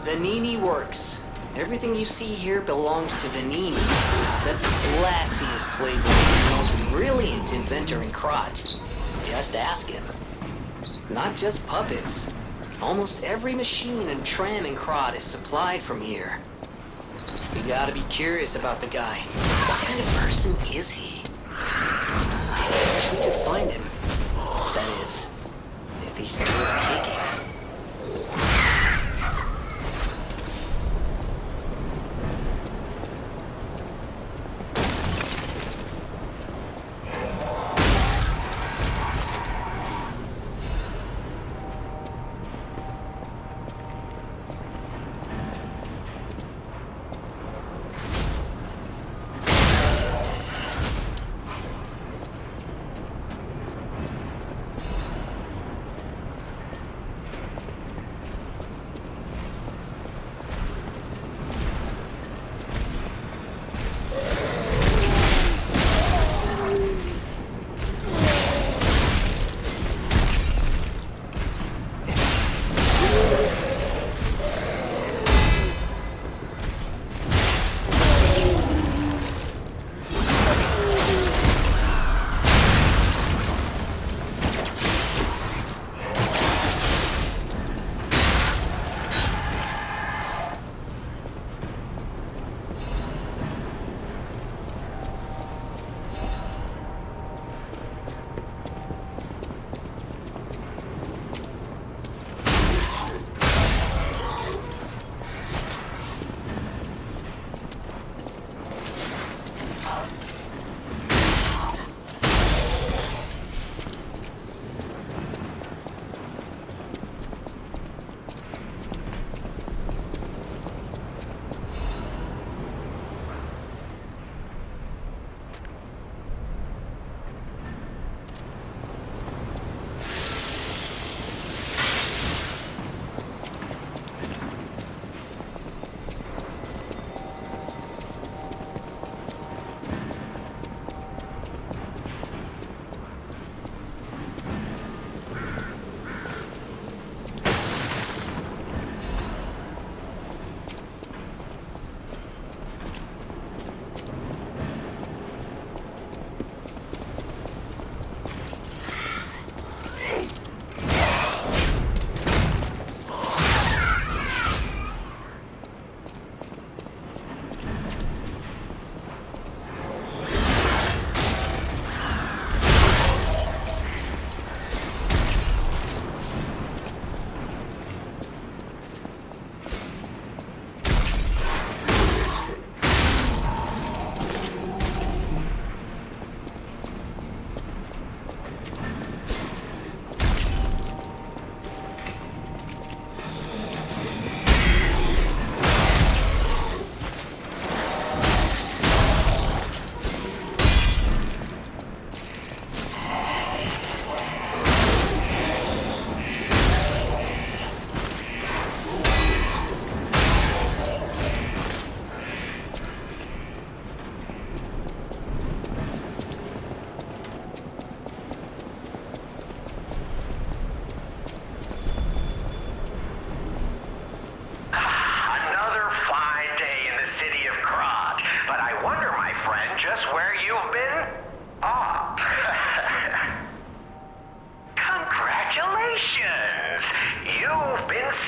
Venigni Works. Everything you see here belongs to Venigni. That lassie is played by the most brilliant inventor in Krat. Just ask him. Not just puppets. Almost every machine and tram in Krat is supplied from here. You gotta be curious about the guy. What kind of person is he? I wish we could find him. That is, if he's still kicking.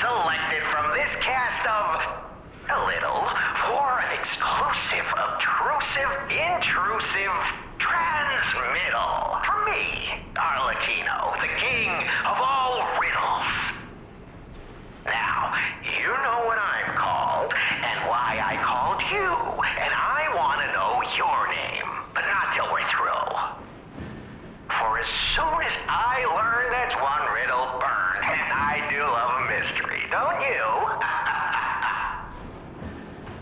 Selected from this cast of a little for an exclusive, obtrusive, intrusive transmittal from me, Arlecchino, the king of all riddles. Now, you know what I'm called and why I called you, and I want to know your name, but not till we're through. For as soon as I learn that's one riddle burned, and I do love a mystery, don't you?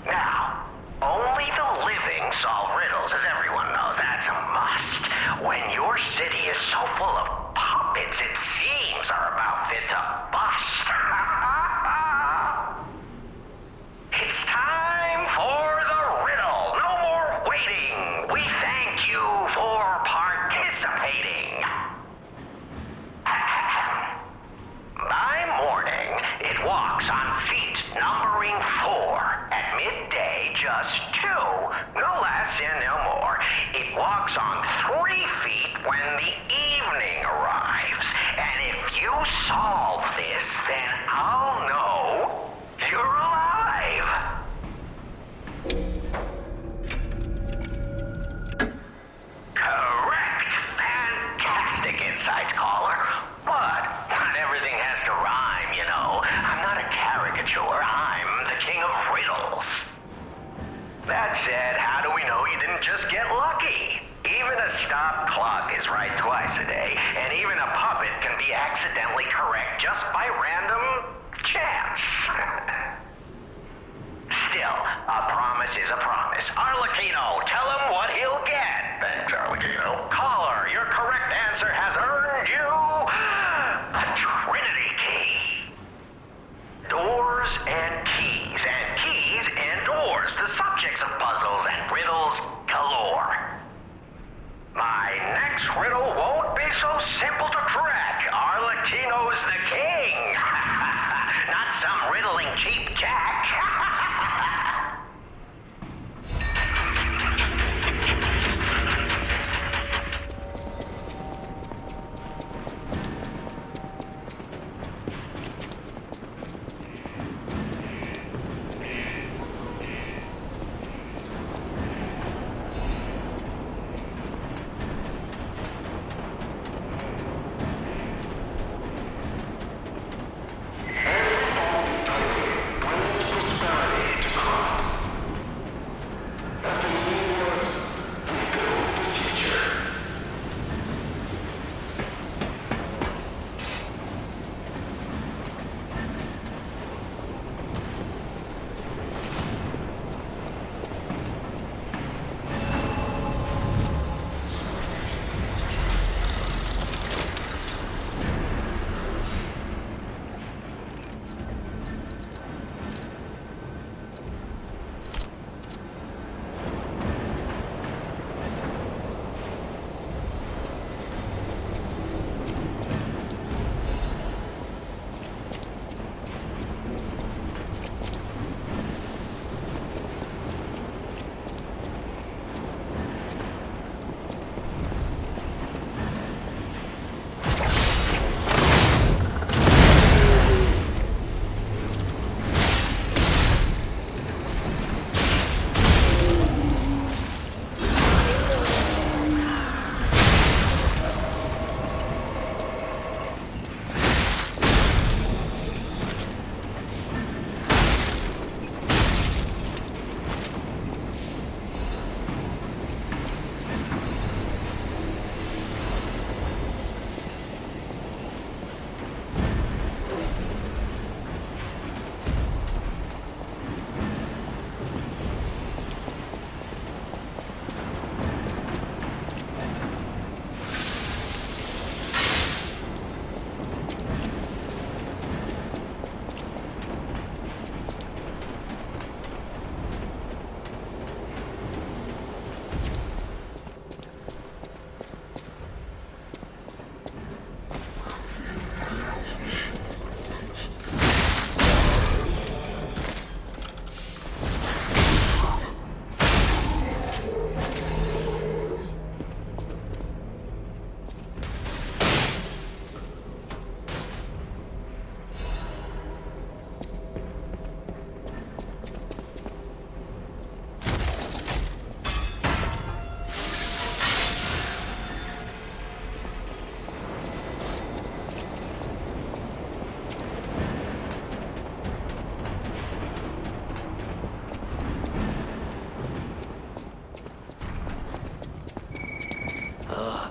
Now, only the living solve riddles, as everyone knows. That's a must. When your city is so full of puppets, it seems are about fit to bust. It's time for the riddle. No more waiting. We thank you for participating. By morning, it walks on feet number just 2. No less and no more. It walks on 3 feet when the evening arrives. And if you solve this, then I'll know you're alive. Correct. Fantastic insights, caller. But not everything has to rhyme, you know. I'm not a caricature. I'm the king of riddles. That said, how do we know you didn't just get lucky? Even a stopped clock is right twice a day, and even a puppet can be accidentally correct just by random chance. Still, a promise is a promise. Arlecchino, tell him what he'll get. Thanks, Arlecchino. Caller, your correct answer has earned you a Trinity key. Doors and keys and doors, the subjects of puzzles and riddles galore. My next riddle won't be so simple to crack. Arlecchino's the king. Not some riddling cheap jack.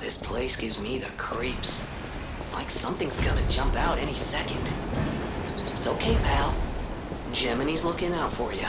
This place gives me the creeps. It's like something's gonna jump out any second. It's okay, pal. Gemini's looking out for you.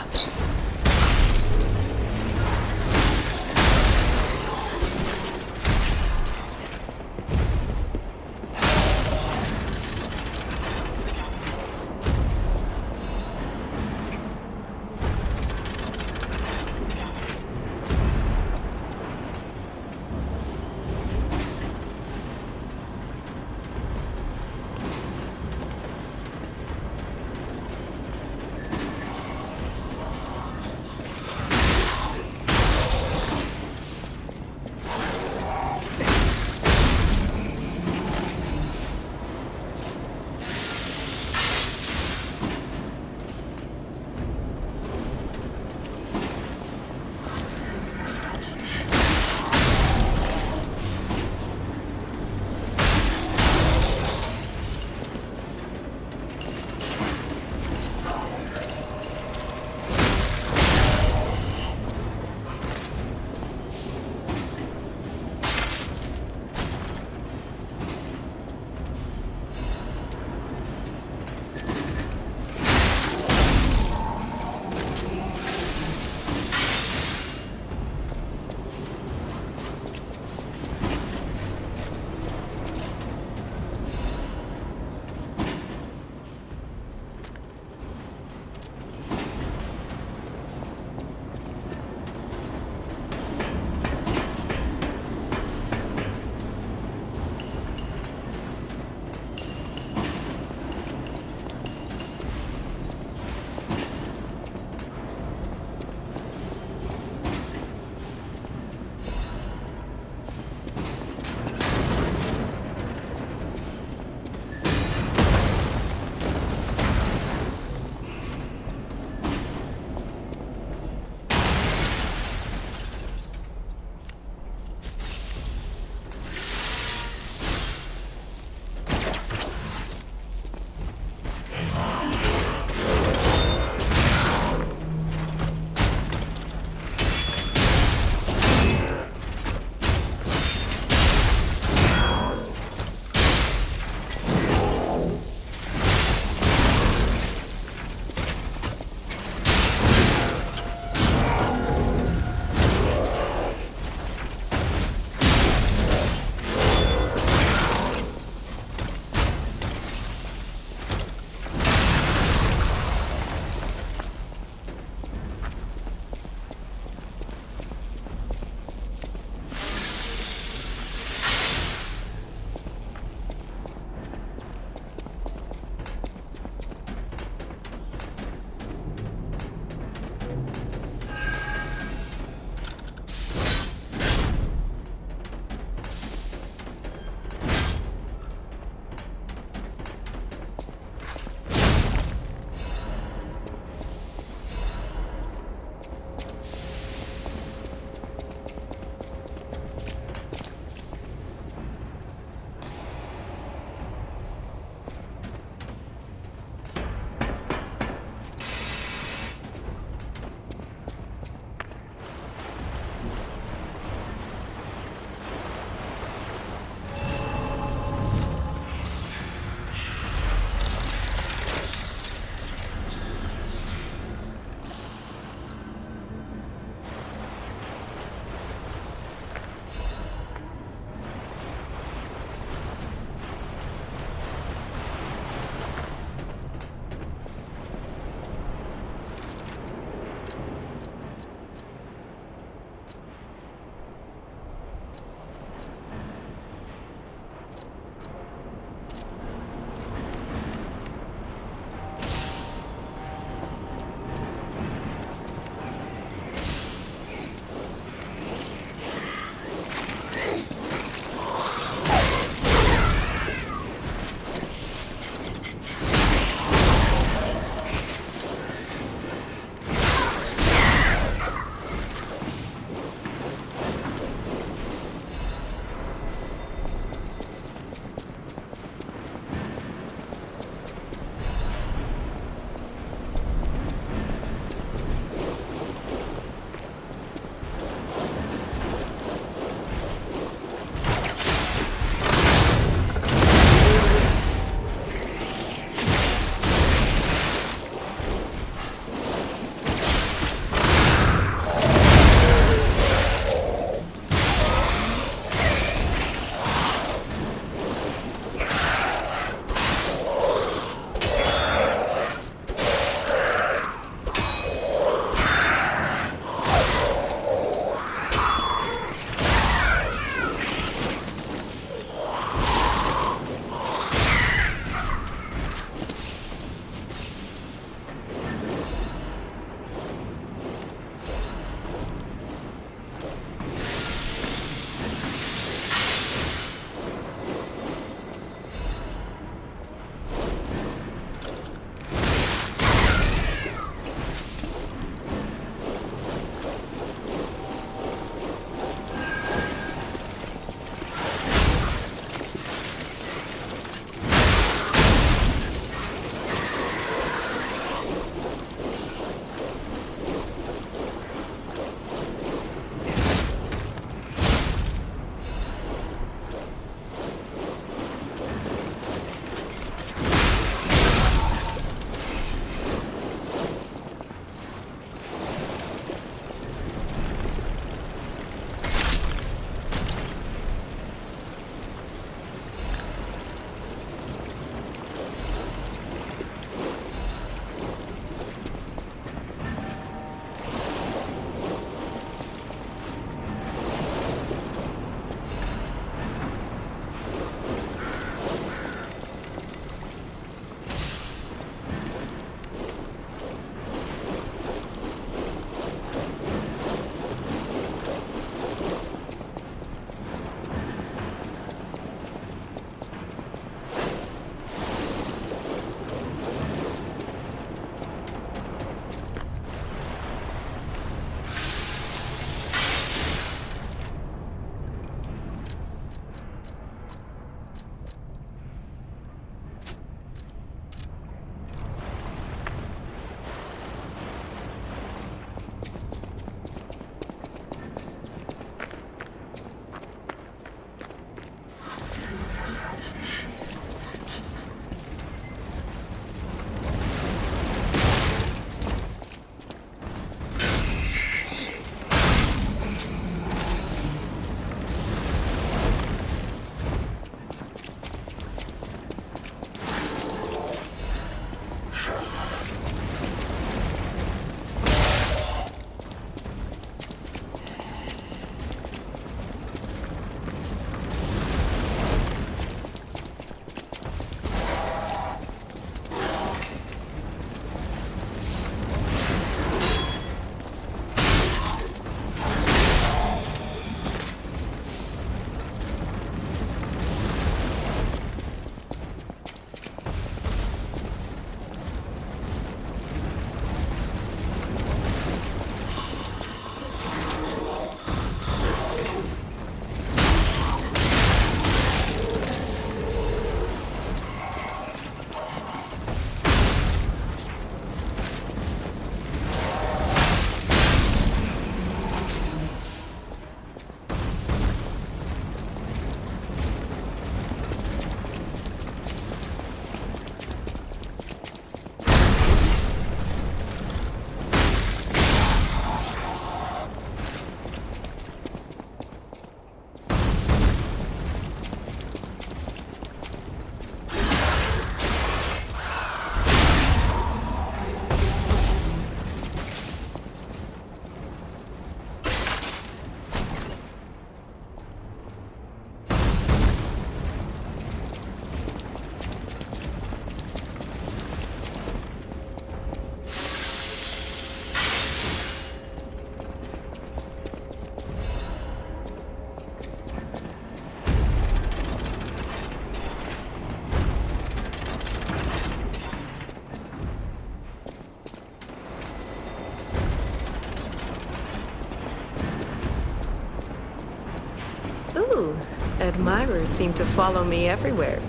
Ooh, admirers seem to follow me everywhere.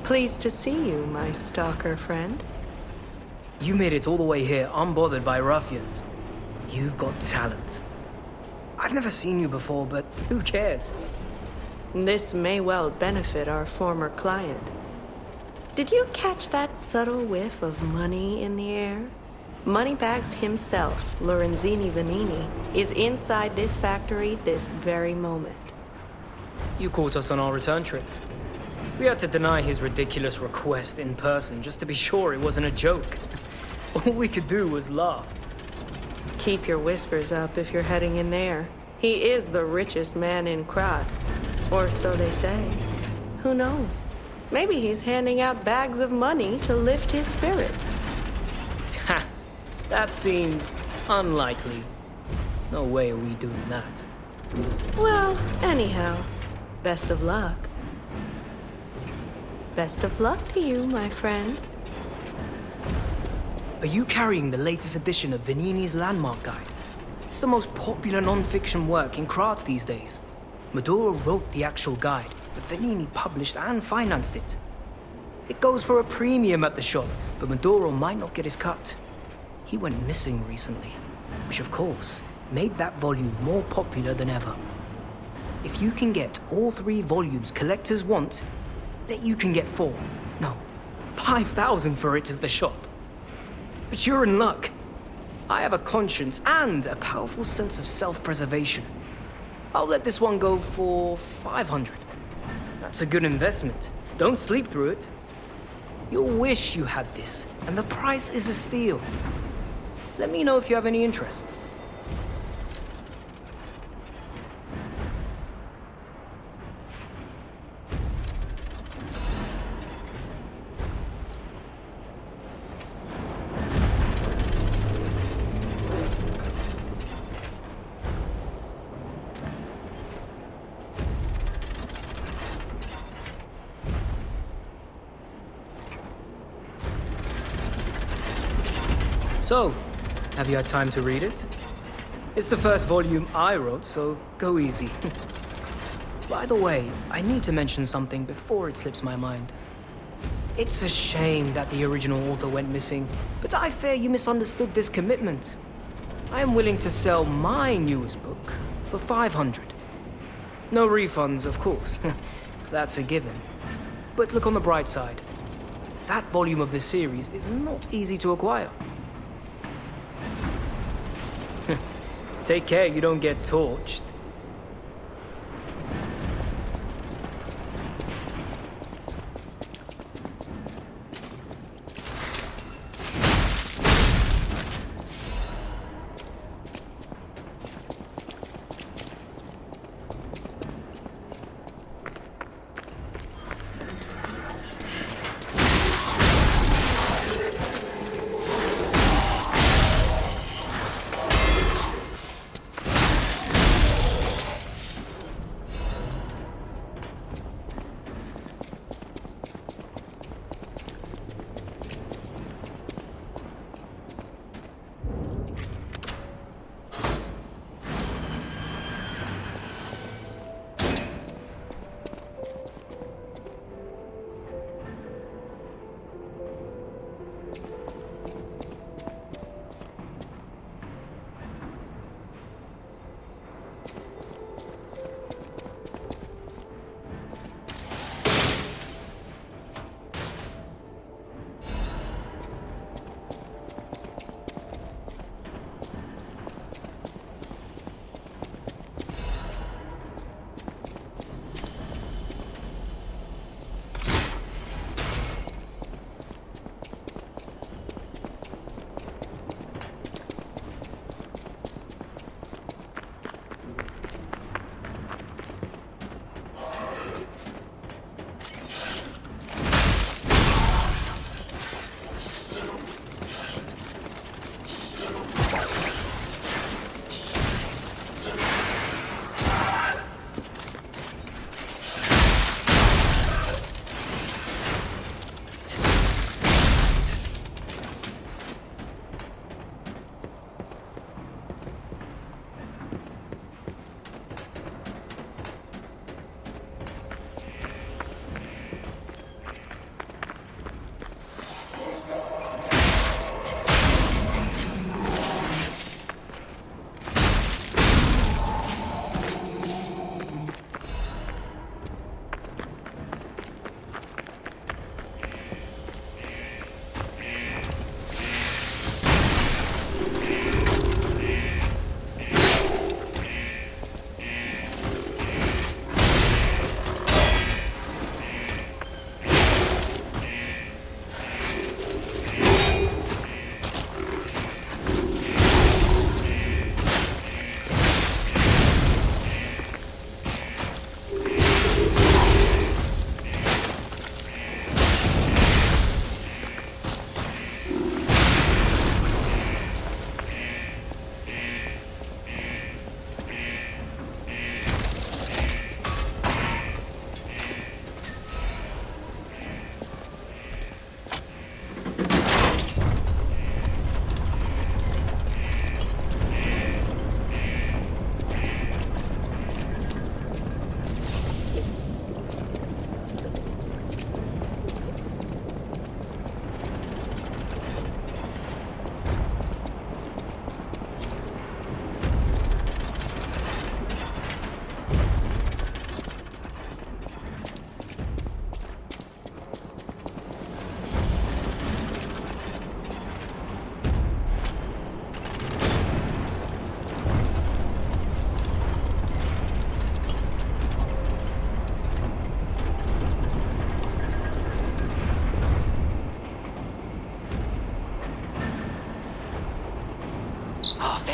Pleased to see you, my stalker friend. You made it all the way here unbothered by ruffians. You've got talent. I've never seen you before, but who cares? This may well benefit our former client. Did you catch that subtle whiff of money in the air? Moneybags himself, Lorenzini Venini, is inside this factory this very moment. You caught us on our return trip. We had to deny his ridiculous request in person just to be sure it wasn't a joke. All we could do was laugh. Keep your whispers up if you're heading in there. He is the richest man in Krat. Or so they say. Who knows? Maybe he's handing out bags of money to lift his spirits. Ha! That seems unlikely. No way are we doing that. Well, anyhow, best of luck. Best of luck to you, my friend. Are you carrying the latest edition of Venini's Landmark Guide? It's the most popular non-fiction work in Krat these days. Maduro wrote the actual guide, but Venini published and financed it. It goes for a premium at the shop, but Maduro might not get his cut. He went missing recently, which of course made that volume more popular than ever. If you can get all 3 volumes collectors want, bet you can get 4, no, 5,000 for it at the shop. But you're in luck. I have a conscience and a powerful sense of self-preservation. I'll let this one go for 500. That's a good investment. Don't sleep through it. You'll wish you had this, and the price is a steal. Let me know if you have any interest. So, have you had time to read it? It's the first volume I wrote, so go easy. By the way, I need to mention something before it slips my mind. It's a shame that the original author went missing, but I fear you misunderstood this commitment. I am willing to sell my newest book for 500. No refunds, of course. That's a given. But look on the bright side. That volume of this series is not easy to acquire. Take care you don't get torched.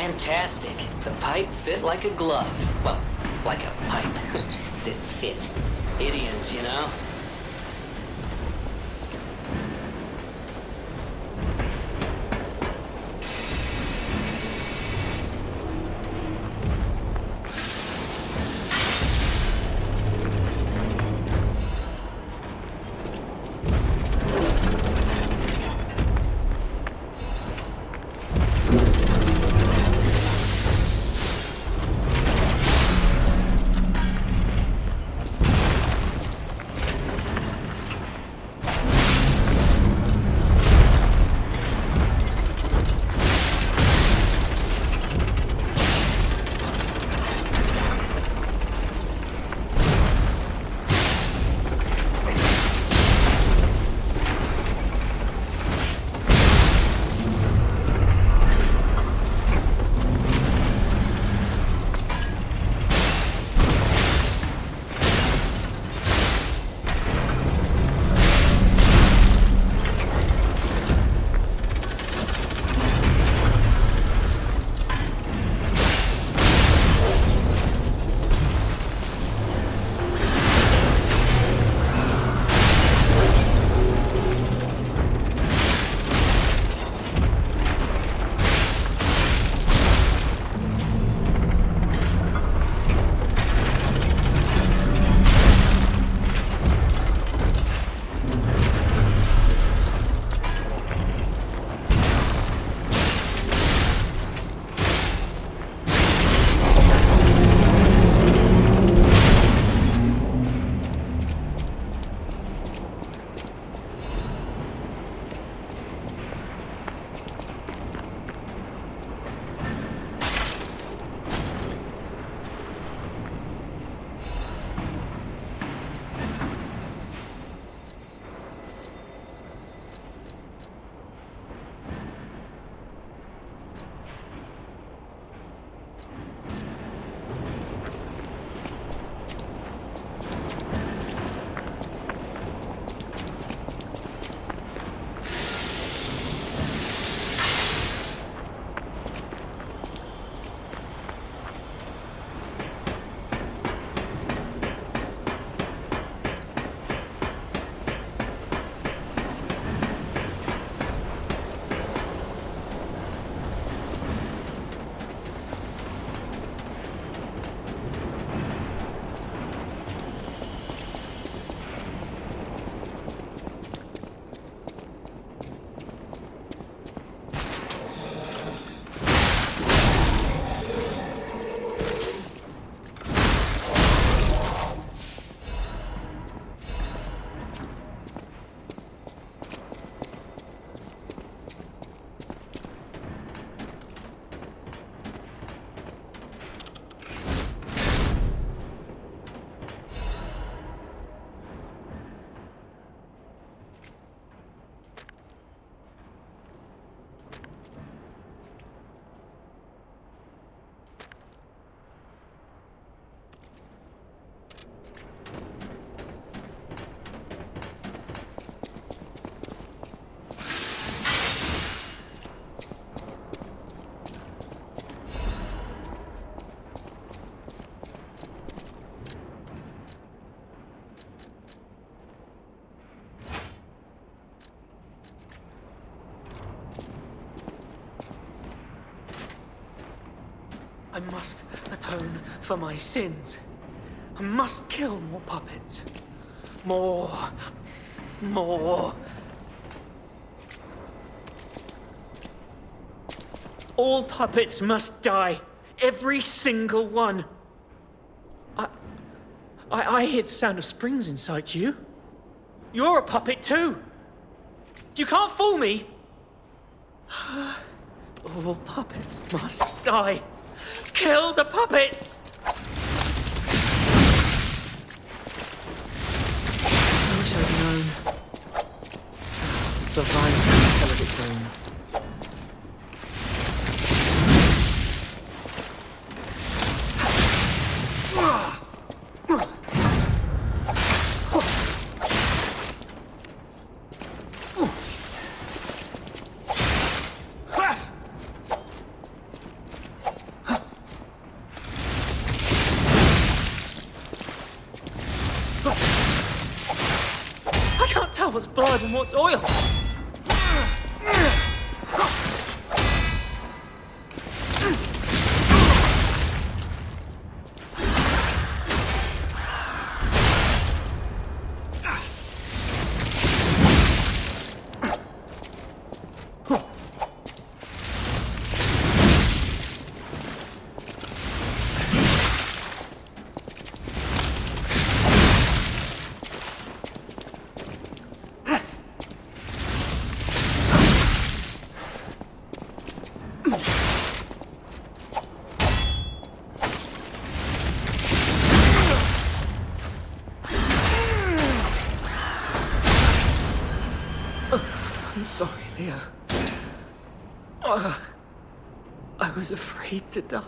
fantastic. The pipe fit like a glove. Well, like a pipe that fit. Idioms, you know? I must atone for my sins. I must kill more puppets. More. All puppets must die. Every single one. I hear the sound of springs inside you. You're a puppet too. You can't fool me. All puppets must die. Kill the puppets! I wish I'd known. It's a violent hell of its own. What's blood and what's oil? I'm sorry, Leah. I was afraid to die.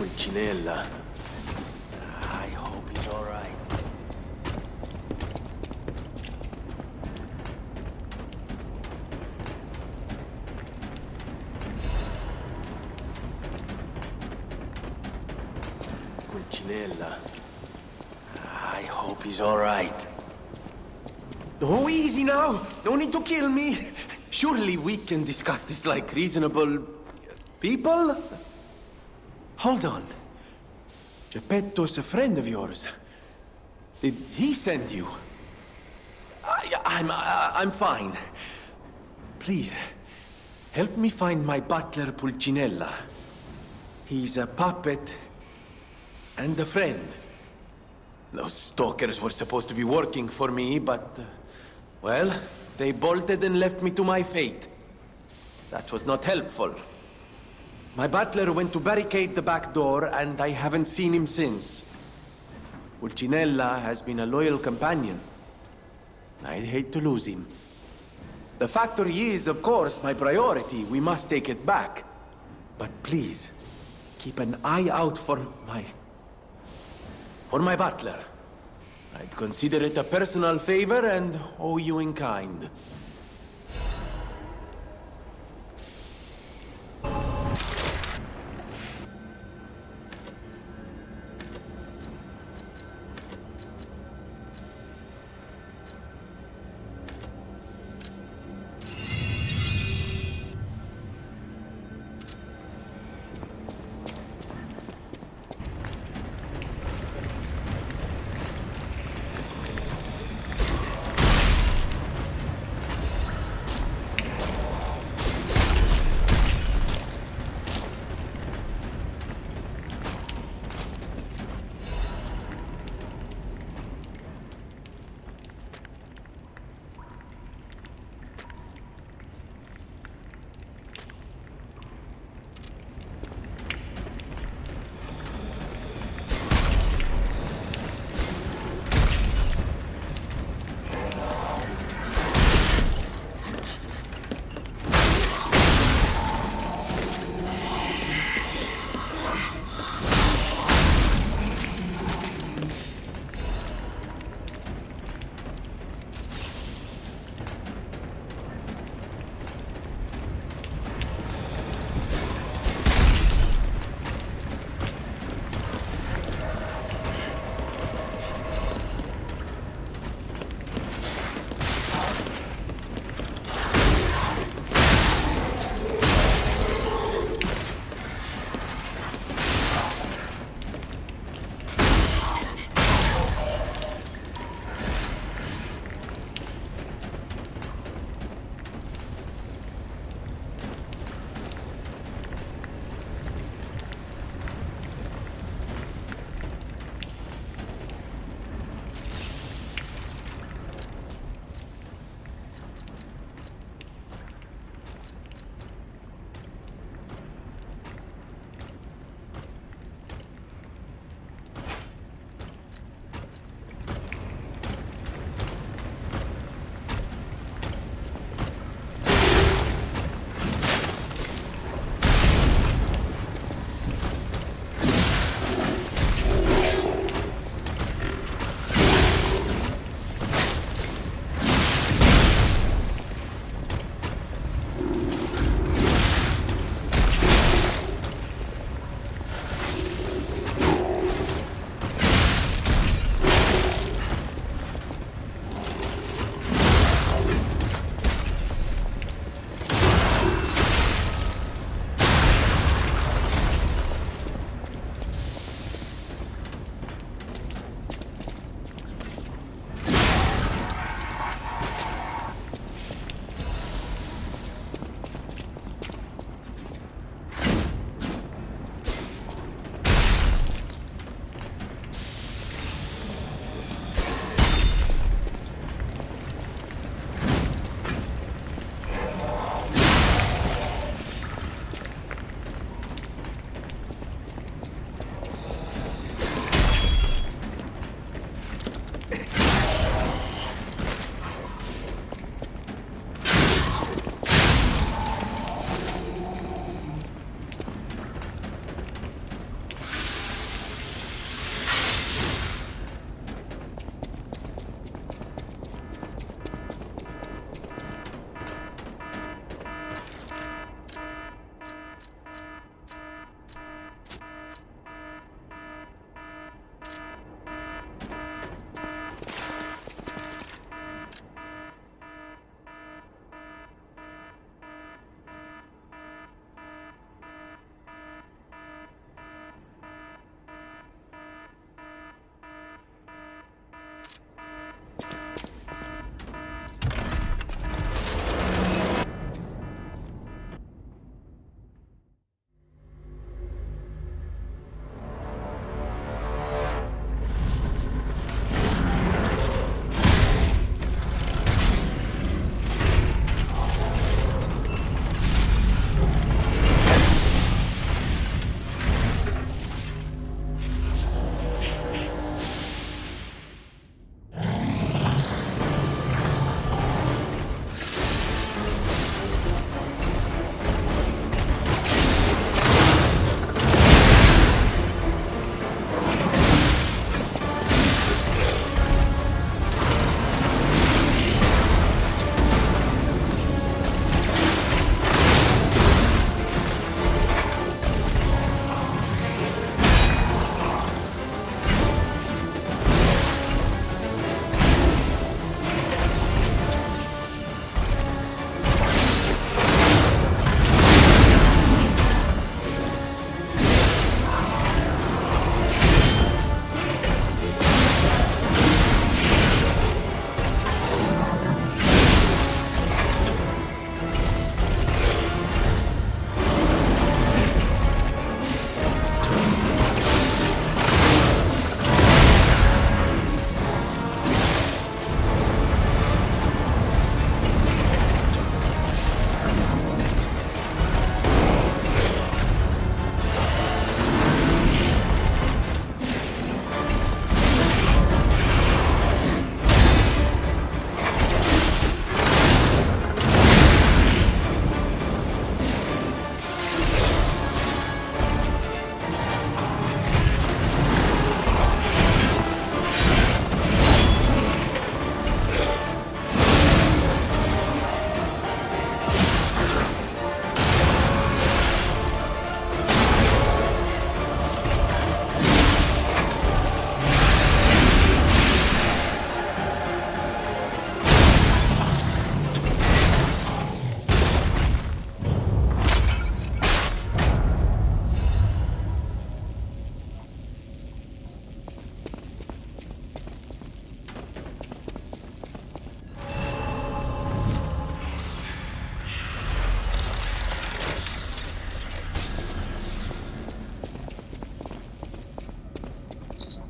Pulcinella. I hope he's all right. Pulcinella. I hope he's all right. Oh, easy now. No need to kill me. Surely we can discuss this like reasonable people? Hold on. Geppetto's a friend of yours. Did he send you? I'm fine. Please, help me find my butler Pulcinella. He's a puppet and a friend. Those stalkers were supposed to be working for me, but... well, they bolted and left me to my fate. That was not helpful. My butler went to barricade the back door, and I haven't seen him since. Pulcinella has been a loyal companion. I'd hate to lose him. The factory is, of course, my priority. We must take it back. But please, keep an eye out for my butler. I'd consider it a personal favor and owe you in kind.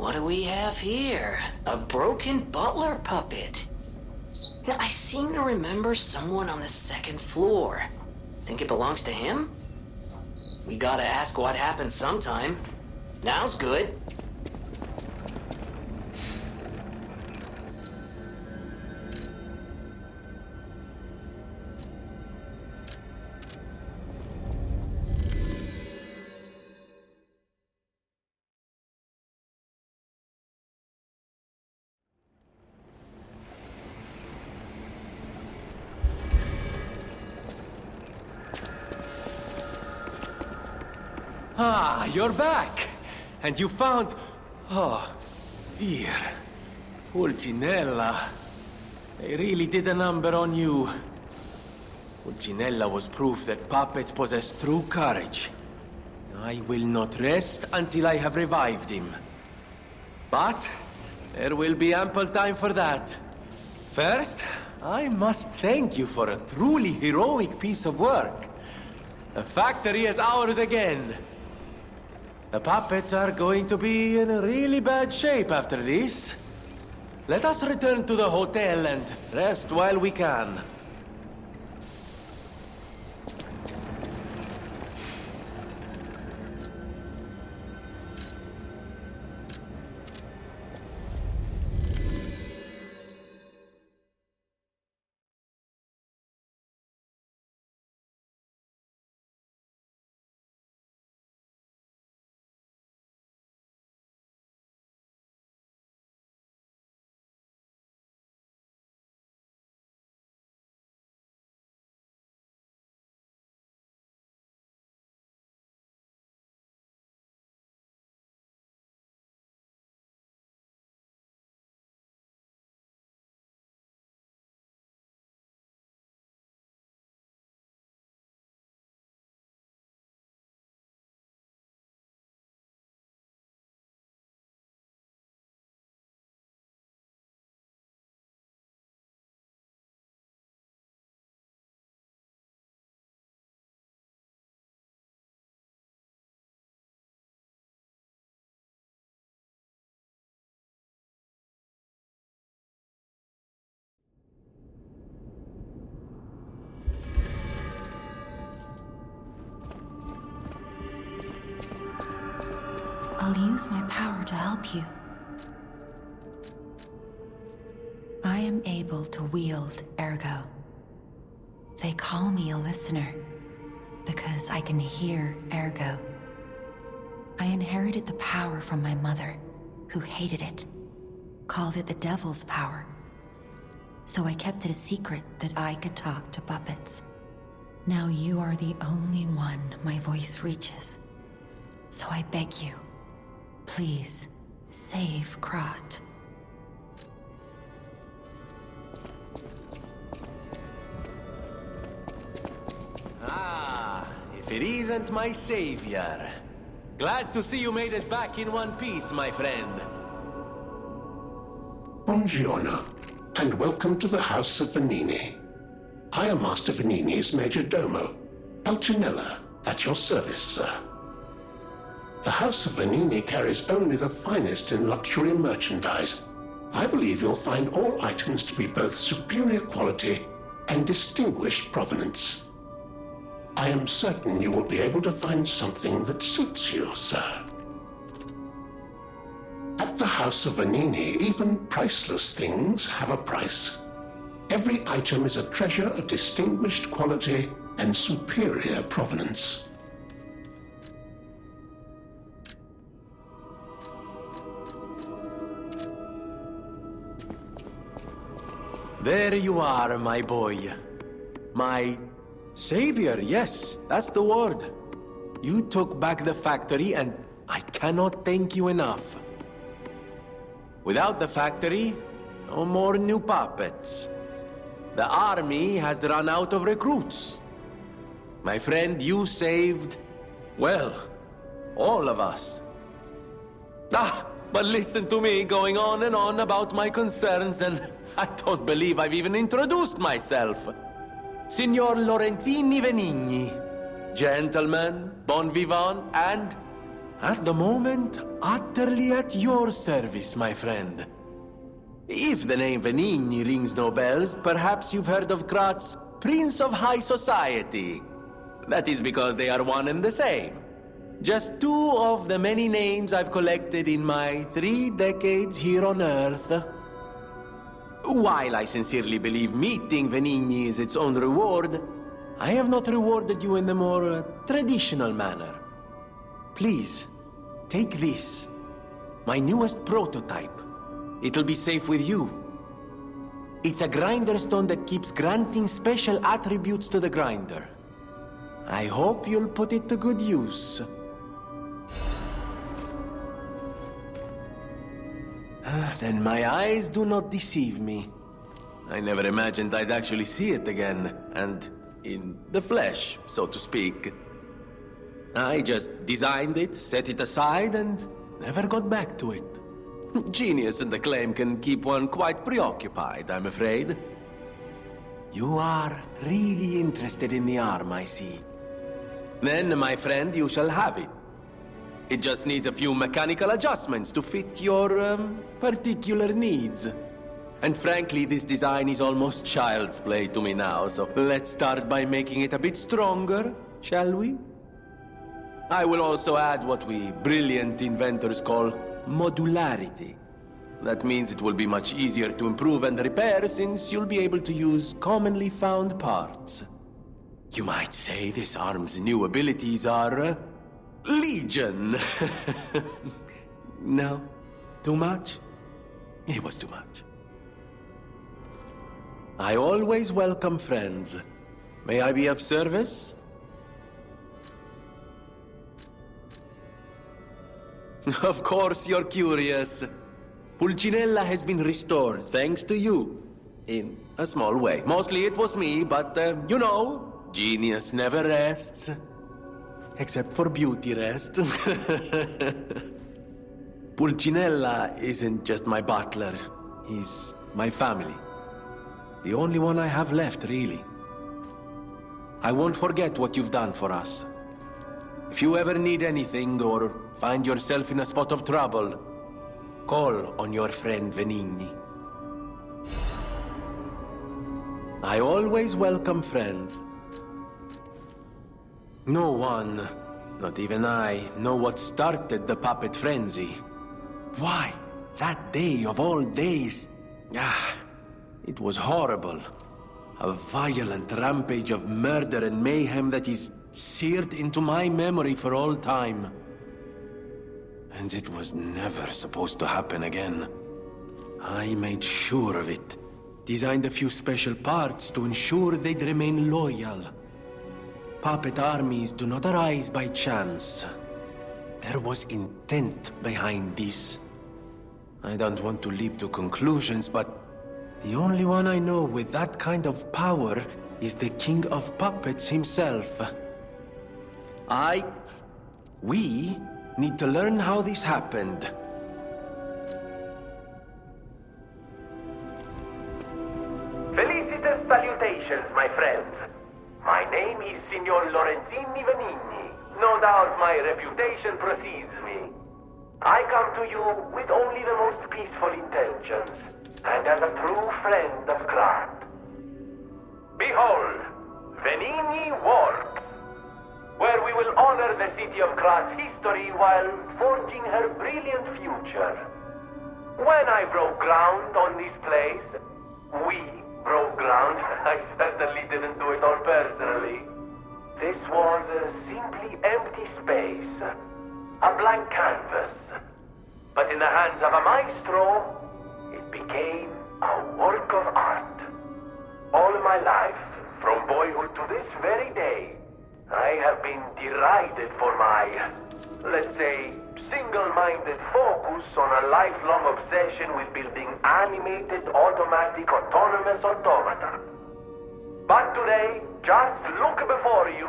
What do we have here? A broken butler puppet. Yeah, I seem to remember someone on the second floor. Think it belongs to him? We gotta ask what happened sometime. Now's good. Ah, you're back! And you found... Oh, dear. Pulcinella. They really did a number on you. Pulcinella was proof that puppets possess true courage. I will not rest until I have revived him. But there will be ample time for that. First, I must thank you for a truly heroic piece of work. The factory is ours again. The puppets are going to be in really bad shape after this. Let us return to the hotel and rest while we can. use my power to help you. I am able to wield Ergo. They call me a listener because I can hear Ergo. I inherited the power from my mother, who hated it, called it the devil's power. So I kept it a secret that I could talk to puppets. Now you are the only one my voice reaches. So I beg you, please, save Krat. Ah, if it isn't my savior. Glad to see you made it back in one piece, my friend. Buongiorno, and welcome to the House of Venigni. I am Master Venigni's Major Domo, Pulcinella, at your service, sir. The House of Venigni carries only the finest in luxury merchandise. I believe you'll find all items to be both superior quality and distinguished provenance. I am certain you will be able to find something that suits you, sir. At the House of Venigni, even priceless things have a price. Every item is a treasure of distinguished quality and superior provenance. There you are, my boy. My savior, yes, that's the word. You took back the factory, and I cannot thank you enough. Without the factory, no more new puppets. The army has run out of recruits. My friend, you saved, well, all of us. But listen to me going on and on about my concerns, and I don't believe I've even introduced myself. Signor Lorenzini Venigni, gentleman, bon vivant, and, at the moment, utterly at your service, my friend. If the name Venigni rings no bells, perhaps you've heard of Krat's Prince of High Society. That is because they are one and the same. Just two of the many names I've collected in my 3 decades here on Earth. While I sincerely believe meeting Venigni is its own reward, I have not rewarded you in the more traditional manner. Please, take this, my newest prototype. It'll be safe with you. It's a grinder stone that keeps granting special attributes to the grinder. I hope you'll put it to good use. Then my eyes do not deceive me. I never imagined I'd actually see it again, and in the flesh, so to speak. I just designed it, set it aside, and never got back to it. Genius and acclaim can keep one quite preoccupied, I'm afraid. You are really interested in the arm, I see. Then, my friend, you shall have it. It just needs a few mechanical adjustments to fit your, particular needs. And frankly, this design is almost child's play to me now, so let's start by making it a bit stronger, shall we? I will also add what we brilliant inventors call modularity. That means it will be much easier to improve and repair since you'll be able to use commonly found parts. You might say this arm's new abilities are, legion. No? Too much? It was too much. I always welcome friends. May I be of service? Of course you're curious. Pulcinella has been restored thanks to you. In a small way. Mostly it was me, but, you know, genius never rests. Except for beauty rest. Pulcinella isn't just my butler. He's my family. The only one I have left, really. I won't forget what you've done for us. If you ever need anything or find yourself in a spot of trouble, call on your friend Venigni. I always welcome friends. No one, Not even I know what started the puppet frenzy. Why? That day of all days. It was horrible. A violent rampage of murder and mayhem that is seared into my memory for all time. And it was never supposed to happen again. I made sure of it. Designed a few special parts to ensure they'd remain loyal. Puppet armies do not arise by chance. There was intent behind this. I don't want to leap to conclusions, but the only one I know with that kind of power is the King of Puppets himself. We need to learn how this happened. Felicitous salutations, my friends. My name is Signor Lorenzini Venigni. No doubt my reputation precedes me. I come to you with only the most peaceful intentions, and as a true friend of Krat. Behold, Venigni Works, where we will honor the city of Krat's history while forging her brilliant future. When I broke ground on this place, we broke ground. I certainly didn't do it all personally. This was a simply empty space, a blank canvas. But in the hands of a maestro, it became a work of art. All my life, from boyhood to this very day, I have been derided for my, let's say, single-minded focus on a lifelong obsession with building animated, automatic, autonomous automata. But today, just look before you.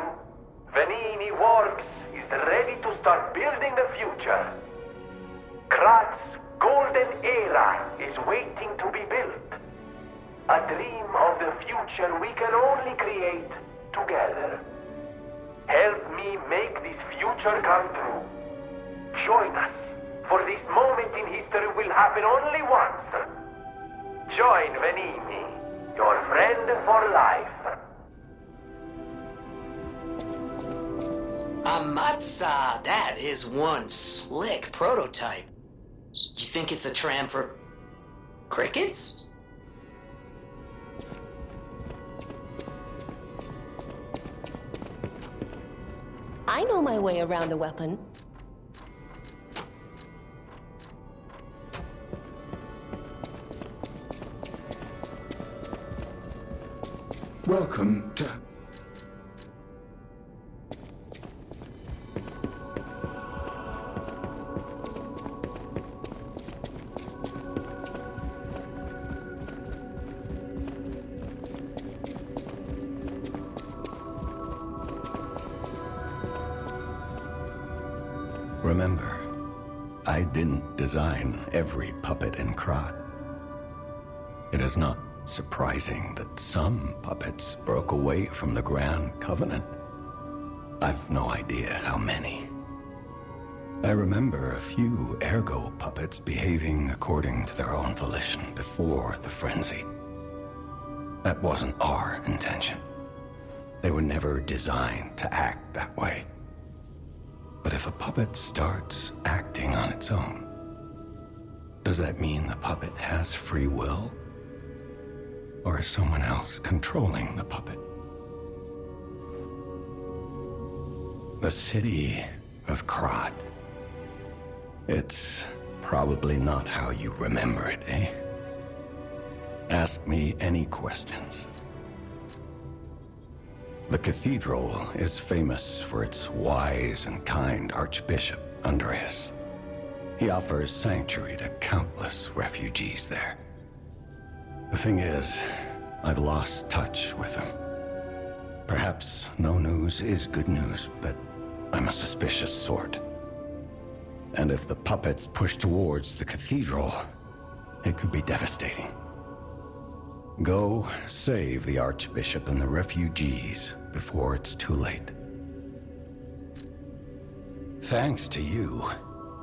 Venigni Works is ready to start building the future. Krat's golden era is waiting to be built. A dream of the future we can only create together. Help me make this future come true. Join us, for this moment in history will happen only once. Join Venigni, your friend for life. Amatsa, that is one slick prototype. You think it's a tram for crickets? I know my way around a weapon. Welcome to... Remember, I didn't design every puppet in Krat. It is not surprising that some puppets broke away from the Grand Covenant. I've no idea how many. I remember a few Ergo puppets behaving according to their own volition before the frenzy. That wasn't our intention. They were never designed to act that way. But if a puppet starts acting on its own, does that mean the puppet has free will? Or is someone else controlling the puppet? The city of Krat. It's probably not how you remember it, eh? Ask me any questions. The cathedral is famous for its wise and kind Archbishop, Andreas. He offers sanctuary to countless refugees there. The thing is, I've lost touch with him. Perhaps no news is good news, but I'm a suspicious sort. And if the puppets push towards the cathedral, it could be devastating. Go save the Archbishop and the refugees before it's too late. Thanks to you,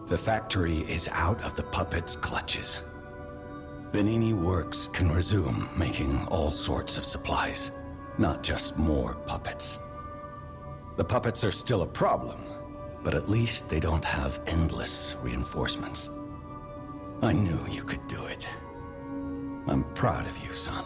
the factory is out of the puppets' clutches. Venigni Works can resume making all sorts of supplies, not just more puppets. The puppets are still a problem, But at least they don't have endless reinforcements. I knew you could do it. I'm proud of you, son.